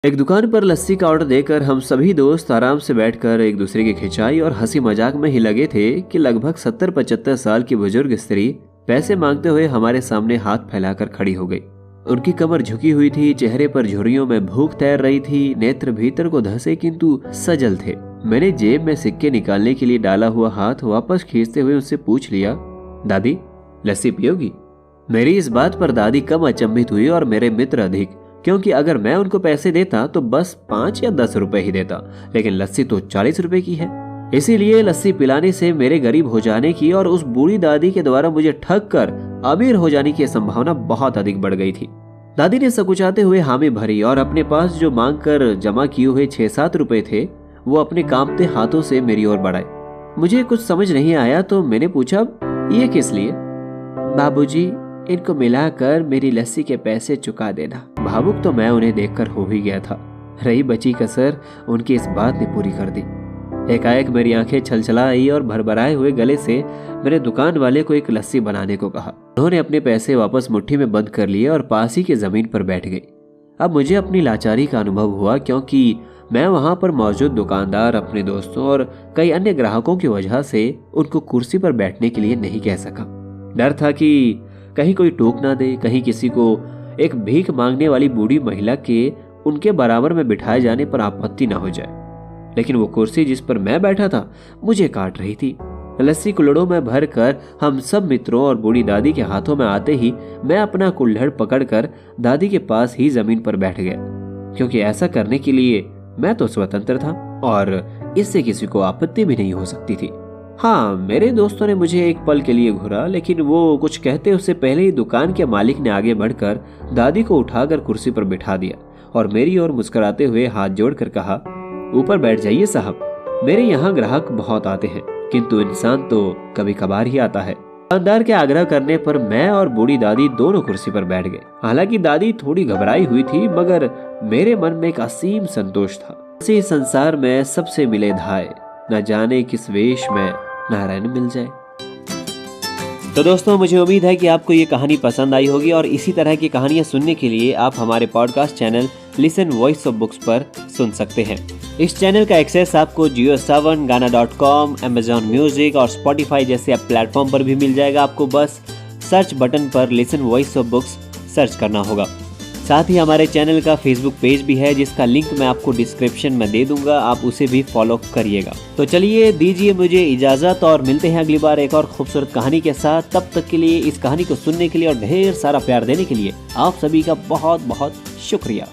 एक दुकान पर लस्सी का ऑर्डर देकर हम सभी दोस्त आराम से बैठकर एक दूसरे की खिंचाई और हंसी मजाक में ही लगे थे कि लगभग 70-75 साल की बुजुर्ग स्त्री पैसे मांगते हुए हमारे सामने हाथ फैलाकर खड़ी हो गई। उनकी कमर झुकी हुई थी, चेहरे पर झुर्रियों में भूख तैर रही थी, नेत्र भीतर को धंसे किंतु सजल थे। मैंने जेब में सिक्के निकालने के लिए डाला हुआ हाथ वापस खींचते हुए उससे पूछ लिया, दादी लस्सी पियोगी? मेरी इस बात पर दादी कम अचंभित हुई और मेरे मित्र अधिक, क्योंकि अगर मैं उनको पैसे देता तो बस 5 या 10 रुपए ही देता, लेकिन लस्सी तो 40 रुपए की है। इसीलिए लस्सी पिलाने से मेरे गरीब हो जाने की और उस बूढ़ी दादी के द्वारा मुझे ठग कर अमीर हो जाने की संभावना बहुत अधिक बढ़ गई थी। दादी ने सकुचाते हुए हामी भरी और अपने पास जो मांग कर जमा किए हुए 6-7 रुपए थे वो अपने कांपते हाथों से मेरी ओर बढ़ाए। मुझे कुछ समझ नहीं आया तो मैंने पूछा, ये किस लिए? बाबूजी, इनको मिलाकर मेरी लस्सी के पैसे चुका देना। भावुक तो मैं उन्हें देखकर हो ही गया था। रही बची कसर उनकी इस बात ने पूरी कर दी। एकाएक मेरी आंखें छलछला आई और भरभराए हुए गले से मैंने दुकान वाले को एक लस्सी बनाने को कहा। उन्होंने अपने पैसे वापस मुट्ठी में बंद कर लिए और पास ही की जमीन पर बैठ गई। अब मुझे अपनी लाचारी का अनुभव हुआ, क्योंकि मैं वहां पर मौजूद दुकानदार, अपने दोस्तों और कई अन्य ग्राहकों की वजह से उनको कुर्सी पर बैठने के लिए नहीं कह सका। डर था कि कहीं कोई टोक ना दे, कहीं किसी को एक भीख मांगने वाली बूढ़ी महिला के उनके बराबर में बिठाए जाने पर आपत्ति ना हो जाए। लेकिन वो कुर्सी जिस पर मैं बैठा था मुझे काट रही थी। लस्सी कुल्हड़ों में भरकर हम सब मित्रों और बूढ़ी दादी के हाथों में आते ही मैं अपना कुल्हड़ पकड़कर दादी के पास ही जमीन पर बैठ गया, क्योंकि ऐसा करने के लिए मैं तो स्वतंत्र था और इससे किसी को आपत्ति भी नहीं हो सकती थी। हाँ, मेरे दोस्तों ने मुझे एक पल के लिए घूरा, लेकिन वो कुछ कहते उससे पहले ही दुकान के मालिक ने आगे बढ़कर दादी को उठाकर कुर्सी पर बिठा दिया और मेरी ओर मुस्कुराते हुए हाथ जोड़कर कहा, ऊपर बैठ जाइए साहब, मेरे यहाँ ग्राहक बहुत आते हैं, किंतु इंसान तो कभी कभार ही आता है। दुकानदार के आग्रह करने पर मैं और बूढ़ी दादी दोनों कुर्सी पर बैठ गए। हालांकि दादी थोड़ी घबराई हुई थी, मगर मेरे मन में एक असीम संतोष था। इसी संसार में सबसे मिले धाए, न जाने किस वेश में नारायण मिल जाए। तो दोस्तों, मुझे उम्मीद है कि आपको ये कहानी पसंद आई होगी और इसी तरह की कहानियां सुनने के लिए आप हमारे podcast channel listen voice of books पर सुन सकते हैं। इस चैनल का एक्सेस आपको जियो सावन, गाना.com, Amazon म्यूजिक और Spotify जैसे प्लेटफॉर्म पर भी मिल जाएगा। आपको बस सर्च बटन पर listen voice of books search करना होगा। साथ ही हमारे चैनल का फेसबुक पेज भी है, जिसका लिंक मैं आपको डिस्क्रिप्शन में दे दूंगा, आप उसे भी फॉलो करिएगा। तो चलिए, दीजिए मुझे इजाजत और मिलते हैं अगली बार एक और खूबसूरत कहानी के साथ। तब तक के लिए इस कहानी को सुनने के लिए और ढेर सारा प्यार देने के लिए आप सभी का बहुत बहुत शुक्रिया।